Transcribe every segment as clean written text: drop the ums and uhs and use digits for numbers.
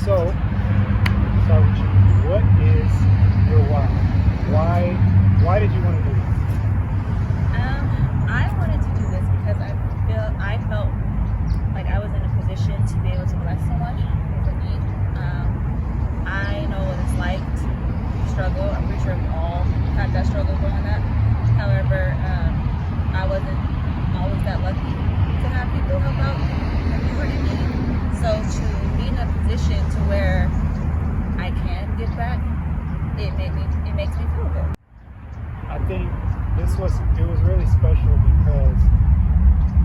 So, start with you. What is your why? Why did you want to do this? I wanted to do this because I felt like I was in a position to be able to bless someone with a need. I know what it's like to struggle. I'm pretty sure we all had that struggle growing up. However, I wasn't always that lucky to have people help out when we were in need. So to be in a position to where I can give back, it makes me feel good. I think it was really special because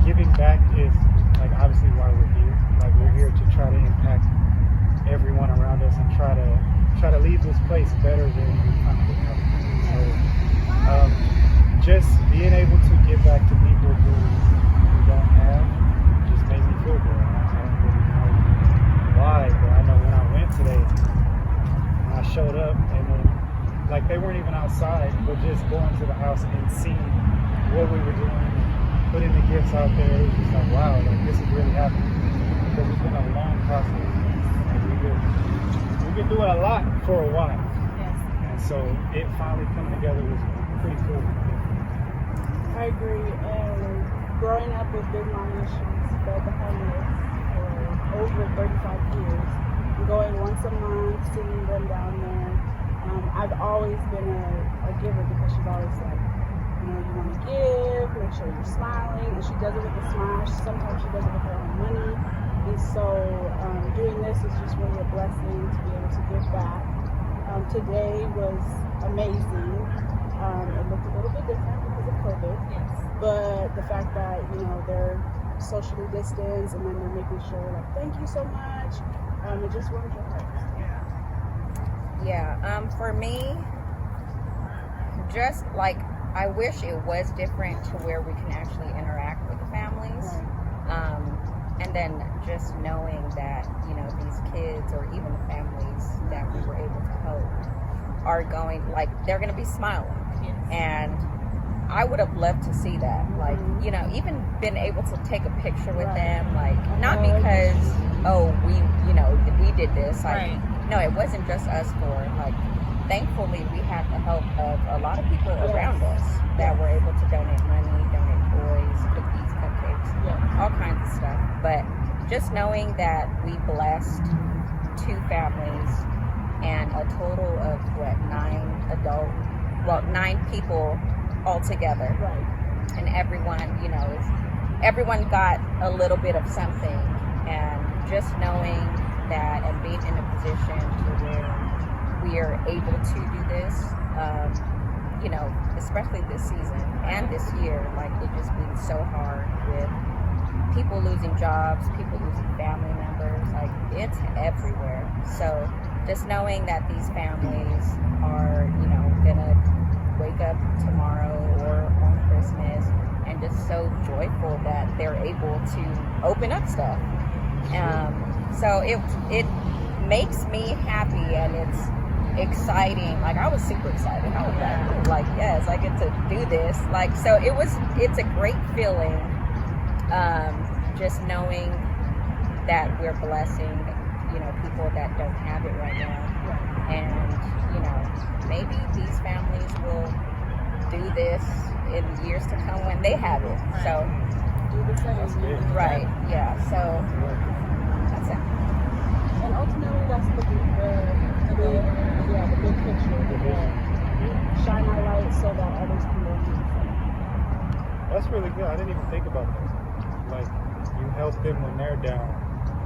giving back is like obviously why we're here. Like we're here to try to impact everyone around us and try to leave this place better than we found it. So just being able to give back to people who don't have just made me feel good. I don't really know why, but I know when I went today, when I showed up and then like they weren't even outside, but just going to the house and seeing what we were doing, putting the gifts out there, it was just like, wow, like this is really happening. Because it's been a long process. Like we've been doing a lot for a while. Yes. And so it finally coming together was pretty cool. I agree. And growing up with big mom issues, fed the homeless for over 35 years, going once a month, seeing them down there. I've always been a giver because she's always like, you want to give, make sure you're smiling, and she does it with a smile. Sometimes she does it with her own money. And so doing this is just really a blessing to be able to give back. Today was amazing. It looked a little bit different because of COVID. Yes. But the fact that, they're socially distanced and then they're making sure, like, thank you so much. It just warms your heart. Yeah, for me, just like I wish it was different to where we can actually interact with the families. Right. And then just knowing that, these kids or even the families that we were able to help are going, like, they're going to be smiling. Yes. And I would have loved to see that. Like, even been able to take a picture with them. Like, not because, we did this. Like, Right. no, it wasn't just us four. Like, thankfully, we have the help of a lot of people around us that were able to donate money, donate toys, cookies, cupcakes, all kinds of stuff. But just knowing that we blessed 2 families and a total of 9 people all together. Right. And everyone, everyone got a little bit of something. And just knowing that and being in a position to where we are able to do this, especially this season and this year, like it just been so hard with people losing jobs, people losing family members, like it's everywhere. So just knowing that these families are, gonna wake up tomorrow or on Christmas and just so joyful that they're able to open up stuff. So it makes me happy and it's exciting. Like I was super excited. I was like, yes, I get to do this. Like, so it's a great feeling. Just knowing that we're blessing, people that don't have it right now. And, maybe these families will do this in years to come when they have it. So, Do the same. right, yeah. So, that's it. And ultimately, that's the big picture. Shine our light so that others can learn. That's really good. I didn't even think about that. Like, you help them when they're down,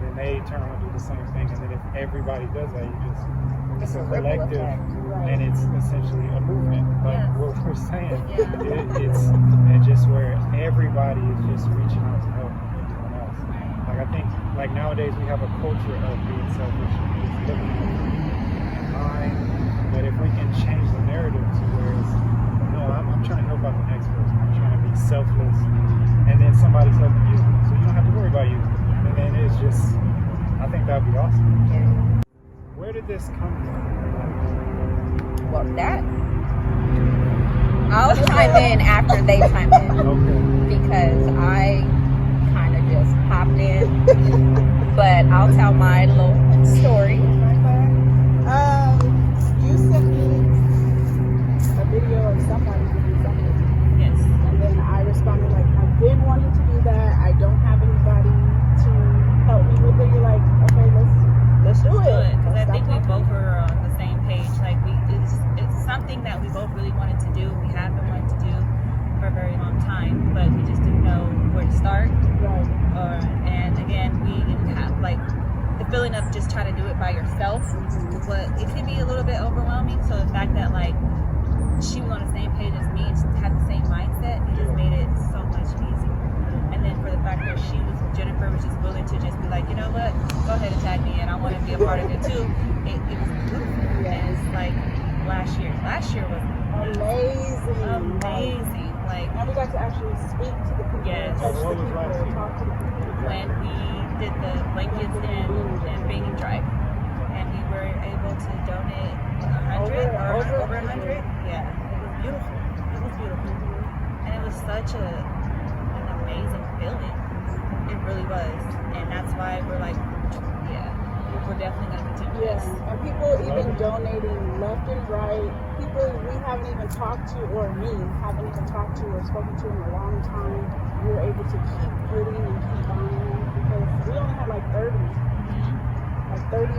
then they turn around and do the same thing. And then if everybody does that, it's a collective, and it's essentially a movement. Like what we're saying, it's just where everybody is just reaching out to help everyone else. Like I think, like nowadays we have a culture of being selfish, just living in mind. But if we can change the narrative to where it's, no, I'm trying to help out the next person. I'm trying to be selfless, and then somebody's helping you, so you don't have to worry about you. And then it's just, I think that'd be awesome. Yeah. Where did this come from? Well, I'll chime in after they chime in. Okay. Because I kind of just hopped in. But I'll tell my little story. feeling of just trying to do it by yourself, but it can be a little bit overwhelming. So the fact that like she was on the same page as me and had the same mindset, it just made it so much easier. And then for the fact that Jennifer was just willing to just be like, you know what, go ahead and tag me and I want to be a part of it too. It was beautiful. And it's like last year was amazing. Like, and we got to actually speak to the people, yes. touch the people, talk to the people. When we did the blankets and Beanie Drive, and we were able to donate 100 over 100. Yeah, it was beautiful. It was beautiful, and it was such an amazing feeling. It really was, and that's why we're like, yeah, we're definitely gonna continue Yes, this. and people even donating left and right. People we haven't even talked to, or me haven't even talked to or spoken to in a long time. We were able to keep giving and keep buying because we only had like 30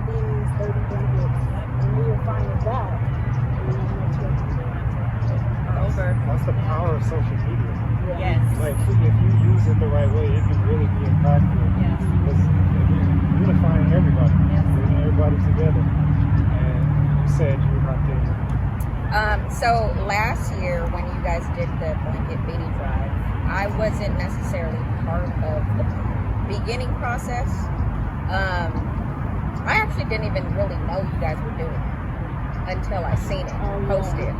beanies, 30 blankets, and we were fine with that. And then we went to Over. That's the power of social media. Yes. Like, if you use it the right way, it can really be impactful. Yes. Because again, unifying everybody, Yes. bringing everybody together. And you said you were not there. So last year when you guys did the blanket beanie drive, I wasn't necessarily part of the beginning process. I actually didn't even really know you guys were doing it until I seen it posted.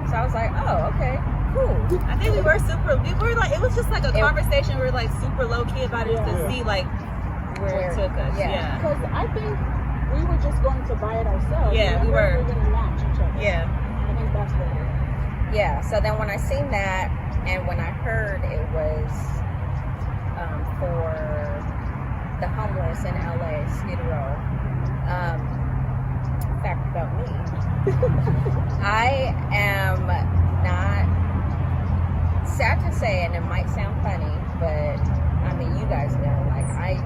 So I was like, oh, okay, cool. I think we were like, it was just like a conversation. We were like super low key about it to see like where it took us. Yeah. Because I think we were just going to buy it ourselves. Yeah, we were. We were going to match each other. Yeah. I think that's what it is. Yeah, so then when I seen that and when I heard it was for the homeless in LA, Skid Row, fact about me, I am not, sad to say, and it might sound funny, but I mean, you guys know, like, I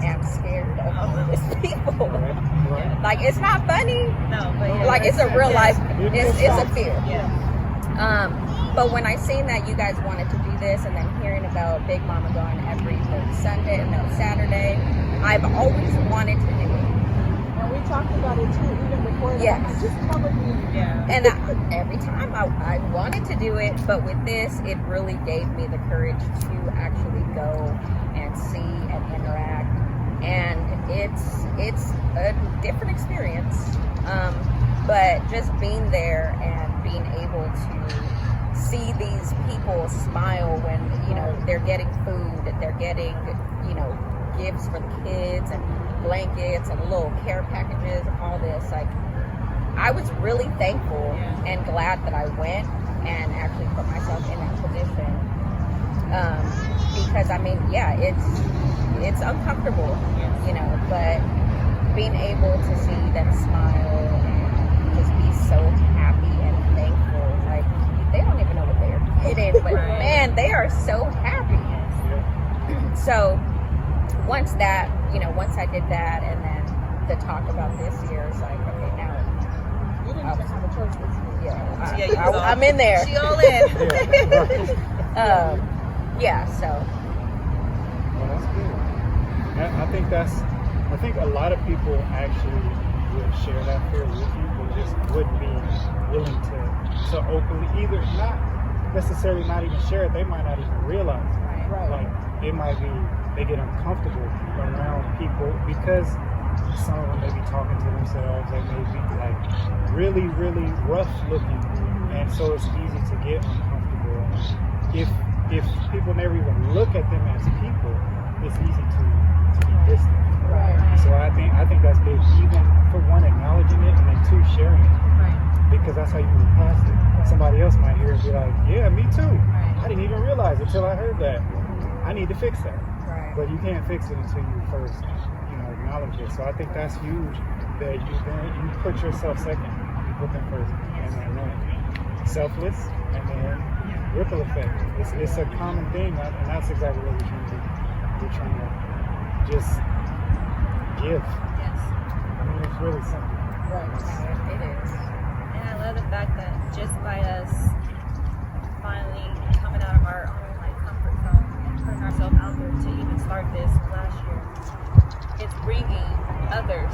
am scared of homeless people. Right. Like, it's not funny. No, but yeah, Like, it's a real life, It's it's a fear. Yeah. But when I seen that you guys wanted to do this, and then hearing about Big Mama going every Saturday, I've always wanted to do it. And we talked about it too, even before that. Yes. Just cover me. Yeah. And every time I wanted to do it, but with this, it really gave me the courage to actually go and see and interact. And it's a different experience. But just being there and being able to see these people smile when, you know, they're getting food, they're getting, you know, gifts for the kids and blankets and little care packages and all this. Like, I was really thankful and glad that I went and actually put myself in that position. Because I mean, yeah, it's uncomfortable, you know, but being able to see them smile and just be so happy and thankful, like, they don't even know what they're getting, but man, they are so happy. So once I did that, and then the talk about this year is like, okay, now You didn't even have a choice this year. I'm in there. She all in. So Well, that's good. I think a lot of people actually would share that fear with you, but just wouldn't be willing to openly either not necessarily not even share it. They might not even realize it. Right. Like, it might be they get uncomfortable around people because some of them may be talking to themselves. They may be like really, really rough looking, and so it's easy to get uncomfortable. If people never even look at them as people, it's easy to be distant. Right. So I think that's big, even for one, acknowledging it, and then two, sharing it, Right. because that's how you move past it. Somebody else might hear it and be like, yeah, me too. Right. I didn't even realize it until I heard that. I need to fix that. right. But you can't fix it until you first, acknowledge it. So I think that's huge, that you put yourself second, you put them first, and then selfless, and then ripple effect. It's a common thing, and that's exactly what we're trying to do. We're trying to just give. Yes. I mean, it's really simple. Right. It is. And I love the fact that just by us finally coming out of our own like comfort zone and putting ourselves out there to even start this last year, it's bringing others,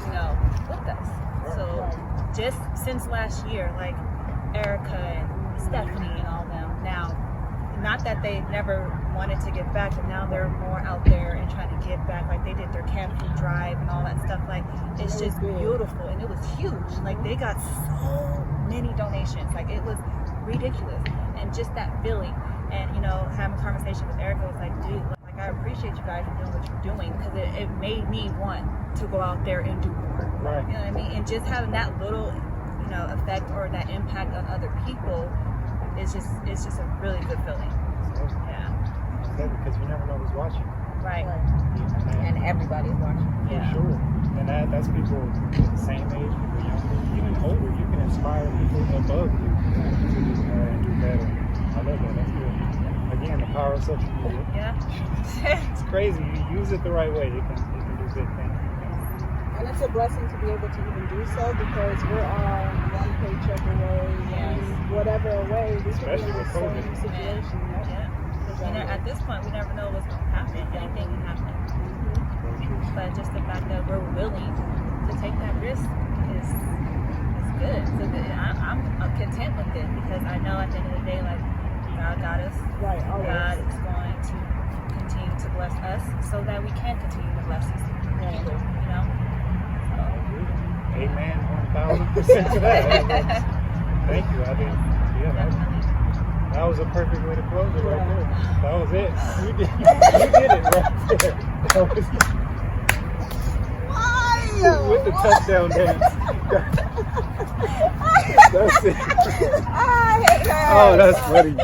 you know, with us. So just since last year, like Erica and Stephanie and all them, now, not that they never wanted to give back, but now they're more out there and trying to give back. Like they did their camp food drive and all that stuff. Like it's just beautiful, and it was huge. Like they got so many donations. Like it was ridiculous, and just that feeling. And you know, having a conversation with Erica was like, dude, like I appreciate you guys for doing what you're doing, because it made me want to go out there and do more. Right. You know what I mean? And just having that little, you know, effect or that impact on other people. It's just a really good feeling. Yeah. Okay, because you never know who's watching. Right. And everybody's watching. For Yeah. sure. And that's people the same age, people younger, even older. You can inspire people above you to do more and do better. I love that. That's good. Again, the power of social media. Yeah. It's crazy. You use it the right way, it can do good things. And it's a blessing to be able to even do so, because we're all one paycheck away, and whatever away, we could be in the same situation. Yeah. You know, at this point, we never know what's going to happen. Anything can happen. But just the fact that we're willing to take that risk is good. So I'm content with it, because I know at the end of the day, like, God got us. Right, always. God is going to continue to bless us so that we can continue to bless these people, you know? Amen, 1,000% to that. Thank you. That was a perfect way to close it right there. That was it. You did it right there. That was with the touchdown dance. That's it. I hate her. Oh, that's funny.